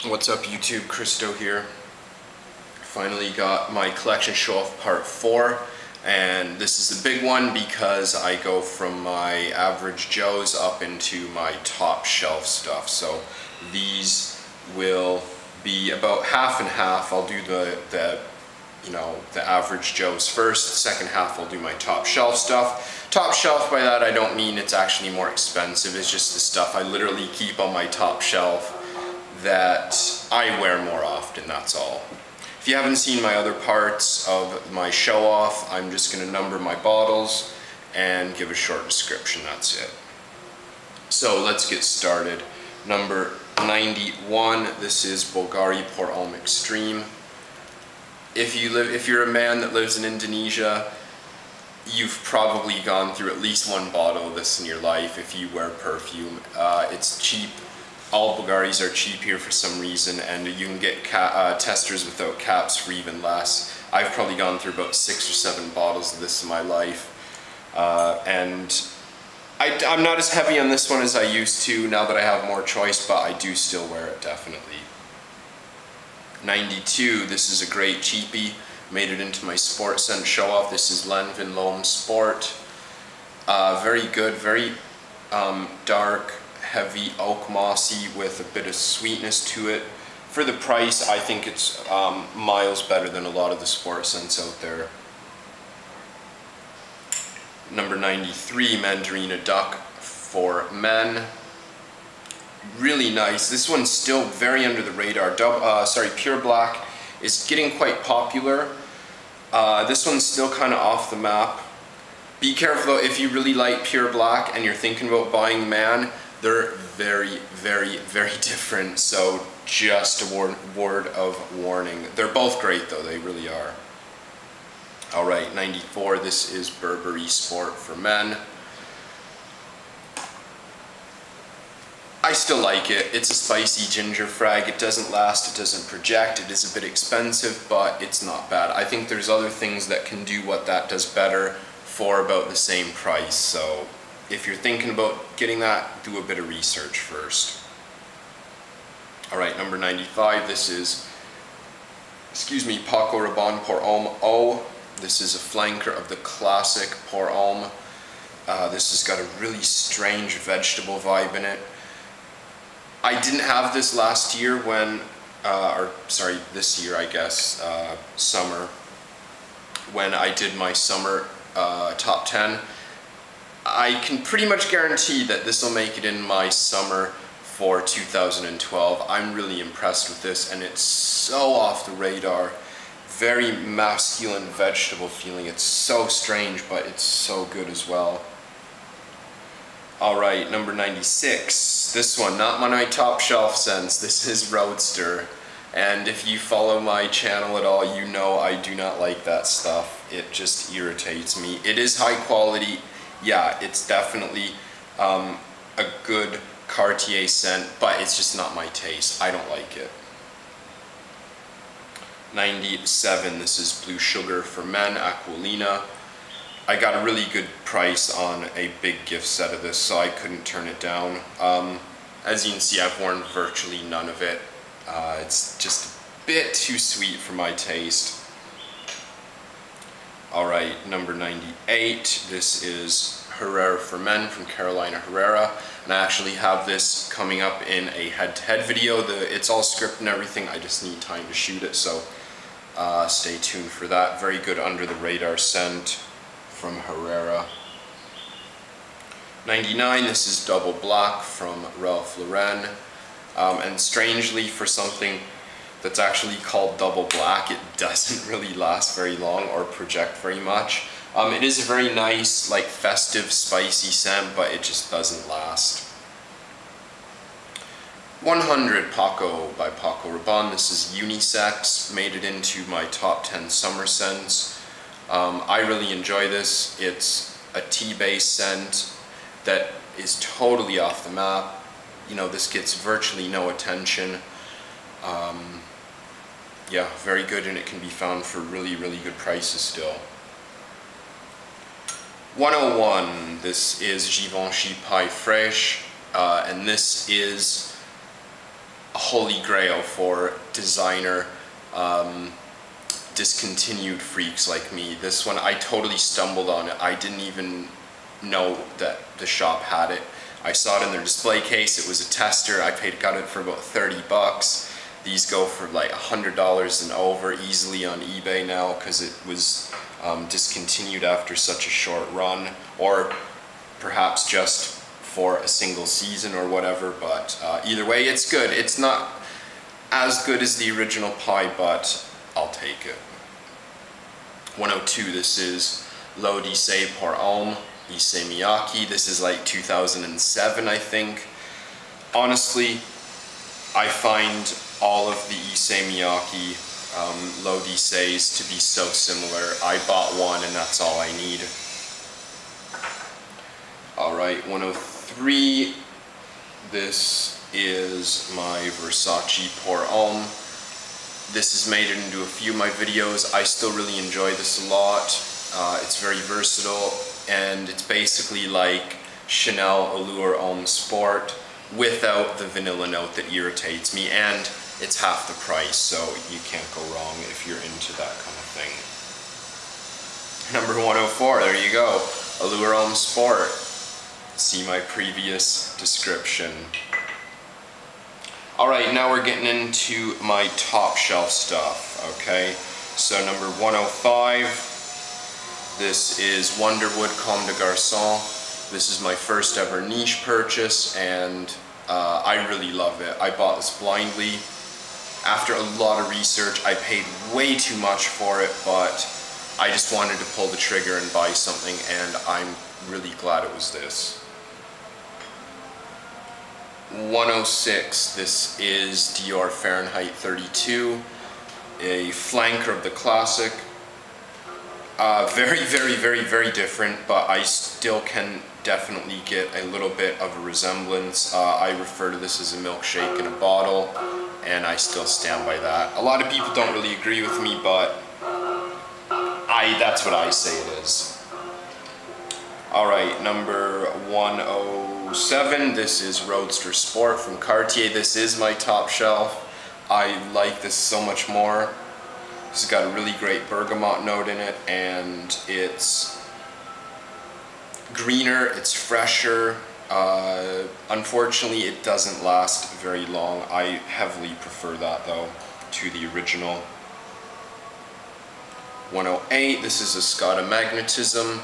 What's up YouTube, Christo here. Finally got my collection show off part 4, and this is the big one because I go from my average Joes up into my top shelf stuff. So these will be about half and half. I'll do the average Joes first. The second half I'll do my top shelf stuff. Top shelf, by that I don't mean it's actually more expensive, it's just the stuff I literally keep on my top shelf that I wear more often, that's all. If you haven't seen my other parts of my show off, I'm just going to number my bottles and give a short description, that's it. So let's get started. Number 91, this is Bulgari Port Alm Extreme. If you're a man that lives in Indonesia, you've probably gone through at least one bottle of this in your life if you wear perfume. It's cheap. All Bulgaris are cheap here for some reason, and you can get testers without caps for even less. I've probably gone through about 6 or 7 bottles of this in my life, and I'm not as heavy on this one as I used to now that I have more choice, but I do still wear it, definitely. 92, this is a great cheapie. Made it into my sport scent show off. This is Lanvin L'Homme Sport. Very good, very dark, heavy oak mossy with a bit of sweetness to it. For the price, I think it's miles better than a lot of the sport scents out there. Number 93, Mandarina Duck for men. Really nice. This one's still very under the radar. Pure Black is getting quite popular. This one's still kind of off the map. Be careful though, if you really like Pure Black and you're thinking about buying Man, they're very, very, very different, so just a word of warning. They're both great though, they really are. Alright, 94, this is Burberry Sport for men. I still like it. It's a spicy ginger frag. It doesn't last, it doesn't project, it is a bit expensive, but it's not bad. I think there's other things that can do what that does better for about the same price. So if you're thinking about getting that, do a bit of research first. Alright, number 95, this is, Paco Rabanne Port Alm O. This is a flanker of the classic Port Alm. This has got a really strange vegetable vibe in it. I didn't have this last year when, this year I guess, summer, when I did my summer top 10. I can pretty much guarantee that this will make it in my summer for 2012. I'm really impressed with this, and it's so off the radar. Very masculine vegetable feeling. It's so strange, but it's so good as well. Alright, number 96. This one, not my top shelf scents. This is Roadster. And if you follow my channel at all, you know I do not like that stuff. It just irritates me. It is high quality. Yeah, it's definitely a good Cartier scent, but it's just not my taste. I don't like it. 97, this is Blue Sugar for men, Aquilina. I got a really good price on a big gift set of this, so I couldn't turn it down. As you can see, I've worn virtually none of it. It's just a bit too sweet for my taste. Alright, number 98, this is Herrera for Men from Carolina Herrera, and I actually have this coming up in a head-to-head video. It's all script and everything, I just need time to shoot it, so stay tuned for that. Very good under the radar scent from Herrera. 99, this is Double Black from Ralph Lauren, and strangely, for something that's actually called Double Black, it doesn't really last very long or project very much. It is a very nice, like, festive, spicy scent, but it just doesn't last. 100, Paco by Paco Rabanne. This is unisex, made it into my top 10 summer scents. I really enjoy this. It's a tea-based scent that is totally off the map. You know, this gets virtually no attention. Yeah, very good, and it can be found for really, really good prices still. 101, this is Givenchy Paille Fraîche, and this is a holy grail for designer discontinued freaks like me. This one, I totally stumbled on it. I didn't even know that the shop had it. I saw it in their display case. It was a tester. Got it for about 30 bucks. These go for like $100 and over easily on eBay now because it was discontinued after such a short run, or perhaps just for a single season or whatever, but either way, it's good. It's not as good as the original Pi, but I'll take it. 102, this is l'Odyssée pour Homme, Issey Miyake. This is like 2007, I think. Honestly, I find all of the Issey Miyake l'Odyssées to be so similar. I bought one and that's all I need. Alright, 103, this is my Versace Pour Homme. This has made it into a few of my videos. I still really enjoy this a lot. It's very versatile, and it's basically like Chanel Allure Homme Sport without the vanilla note that irritates me, and it's half the price, so you can't go wrong if you're into that kind of thing. Number 104, there you go, Allure Homme Sport. See my previous description. Alright, now we're getting into my top shelf stuff, okay? So number 105, this is Wonderwood Comme des Garçons. This is my first ever niche purchase, and I really love it. I bought this blindly. After a lot of research, I paid way too much for it, but I just wanted to pull the trigger and buy something, and I'm really glad it was this. 106, this is Dior Fahrenheit 32, a flanker of the classic. Very, very, very, very different, but I still can definitely get a little bit of a resemblance. I refer to this as a milkshake in a bottle, and I still stand by that. A lot of people don't really agree with me, but that's what I say it is. Alright, number 107, this is Roadster Sport from Cartier. This is my top shelf. I like this so much more. This has got a really great bergamot note in it, and it's greener, it's fresher. Unfortunately, it doesn't last very long. I heavily prefer that though to the original. 108, this is Escada Magnetism.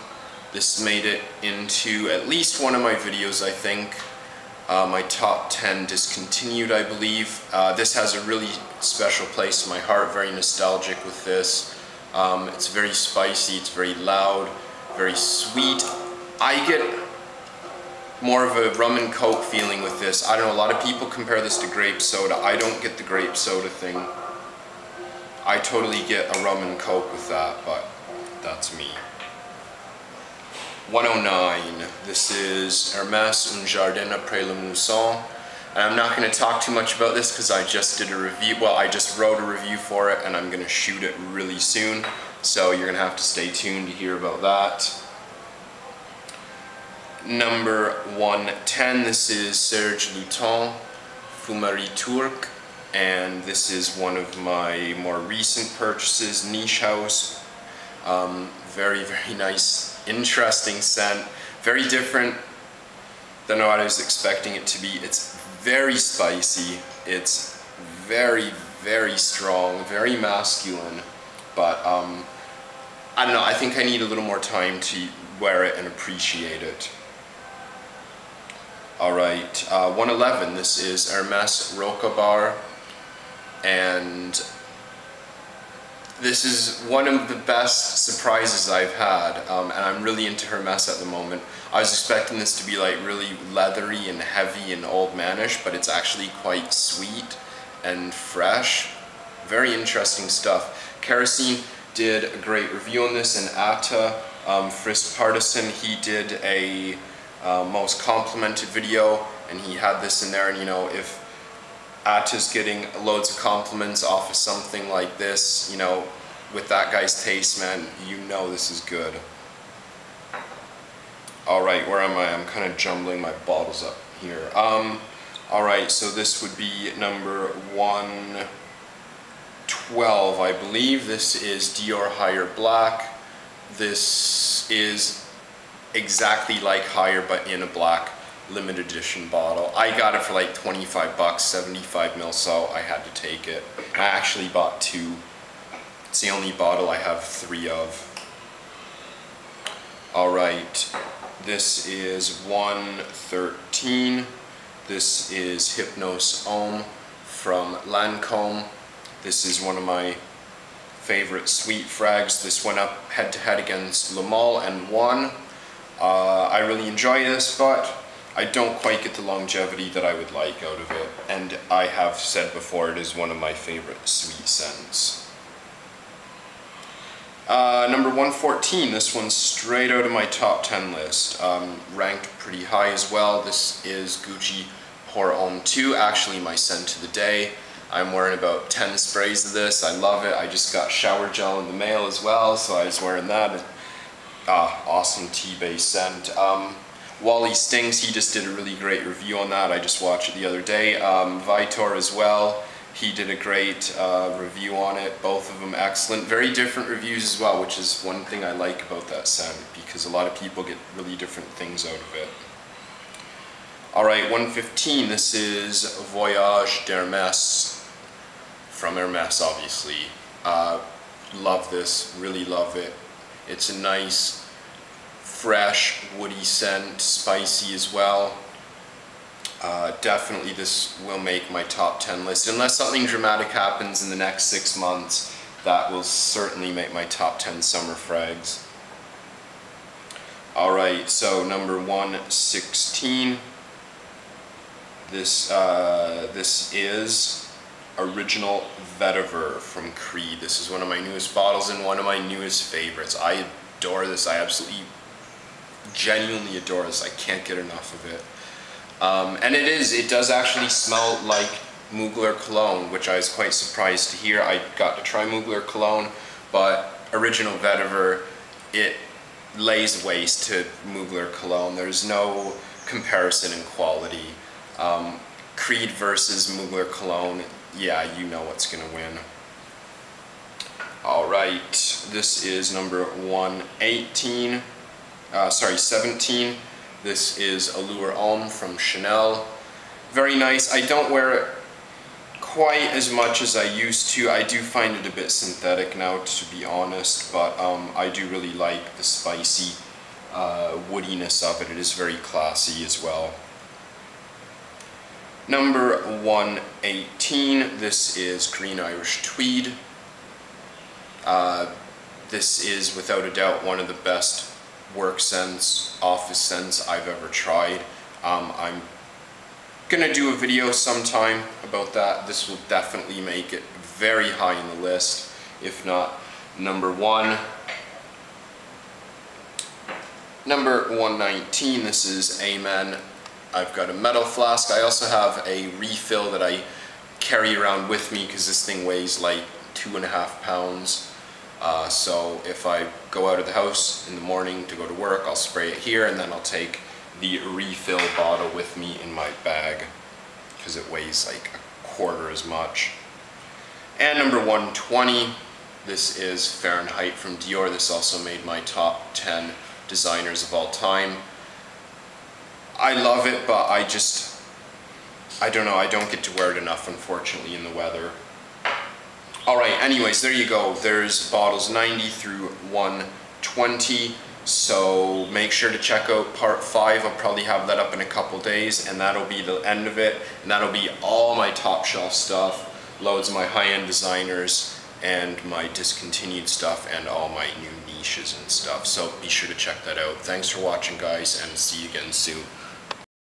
This made it into at least one of my videos, I think. My top 10 discontinued, I believe. This has a really special place in my heart, very nostalgic with this. It's very spicy, it's very loud, very sweet. I get more of a rum and coke feeling with this. I don't know, a lot of people compare this to grape soda. I don't get the grape soda thing. I totally get a rum and coke with that, but that's me. 109, this is Hermès Un Jardin après la Mousson. And I'm not going to talk too much about this because I just did a review, well, I just wrote a review for it, and I'm going to shoot it really soon. So you're going to have to stay tuned to hear about that. Number 110, this is Serge Lutens, Fumerie Turque. And this is one of my more recent purchases, Niche House. Very, very nice. Interesting scent, very different than what I was expecting it to be. It's very spicy, it's very, very strong, very masculine, but I don't know, I think I need a little more time to wear it and appreciate it. Alright, 111, this is Hermès Rocabar, and this is one of the best surprises I've had, and I'm really into Hermès at the moment. I was expecting this to be like really leathery and heavy and old manish, but it's actually quite sweet and fresh. Very interesting stuff. Kerosene did a great review on this, and Atta, Frist Partisan, he did a most complimented video, and he had this in there, and you know, if Atta's getting loads of compliments off of something like this, you know, with that guy's taste, man, you know this is good. Alright, where am I? I'm kind of jumbling my bottles up here. Alright, so this would be number 112, I believe. This is Dior Higher Black. This is exactly like Higher, but in a black limited edition bottle. I got it for like 25 bucks, 75 mil, so I had to take it. I actually bought 2. It's the only bottle I have 3 of. Alright, this is 113. This is Hypnos Homme from Lancome. This is one of my favorite sweet frags. This went up head to head against Le Male and won. I really enjoy this, but I don't quite get the longevity that I would like out of it. And I have said before, it is one of my favorite sweet scents. Number 114, this one's straight out of my top 10 list. Ranked pretty high as well. This is Gucci Pour Homme 2, actually my scent of the day. I'm wearing about 10 sprays of this. I love it. I just got shower gel in the mail as well, so I was wearing that. Awesome tea-based scent. Wally Stings, he just did a really great review on that. I just watched it the other day. Vitor as well. He did a great review on it, both of them excellent. Very different reviews as well, which is one thing I like about that scent, because a lot of people get really different things out of it. Alright, 115, this is Voyage d'Hermès, from Hermès obviously. Love this, really love it. It's a nice, fresh, woody scent, spicy as well. Definitely this will make my top 10 list. Unless something dramatic happens in the next 6 months, that will certainly make my top 10 summer frags. Alright, so number 116. This is Original Vetiver from Creed. This is one of my newest bottles and one of my newest favorites. I adore this. I absolutely, genuinely adore this. I can't get enough of it. And it does actually smell like Mugler cologne, which I was quite surprised to hear. I got to try Mugler cologne, but Original Vetiver, it lays waste to Mugler cologne. There's no comparison in quality. Creed versus Mugler cologne, yeah, you know what's gonna win. Alright, this is number 17. This is Allure Homme from Chanel. Very nice. I don't wear it quite as much as I used to. I do find it a bit synthetic now, to be honest, but I do really like the spicy woodiness of it. It is very classy as well. Number 118, this is Green Irish Tweed. This is without a doubt one of the best work scents, office scents I've ever tried. I'm gonna do a video sometime about that. This will definitely make it very high in the list, if not number 1. Number 119, this is Amen. I've got a metal flask. I also have a refill that I carry around with me because this thing weighs like 2.5 pounds. So if I go out of the house in the morning to go to work, I'll spray it here, and then I'll take the refill bottle with me in my bag because it weighs like 1/4 as much. And number 120, this is Fahrenheit from Dior. This also made my top 10 designers of all time. I love it, but I don't know, I don't get to wear it enough, unfortunately, in the weather. Alright, anyways, there you go. There's bottles 90 through 120, so make sure to check out part 5. I'll probably have that up in a couple days, and that'll be the end of it, and that'll be all my top shelf stuff, loads of my high-end designers, and my discontinued stuff, and all my new niches and stuff, so be sure to check that out. Thanks for watching, guys, and see you again soon.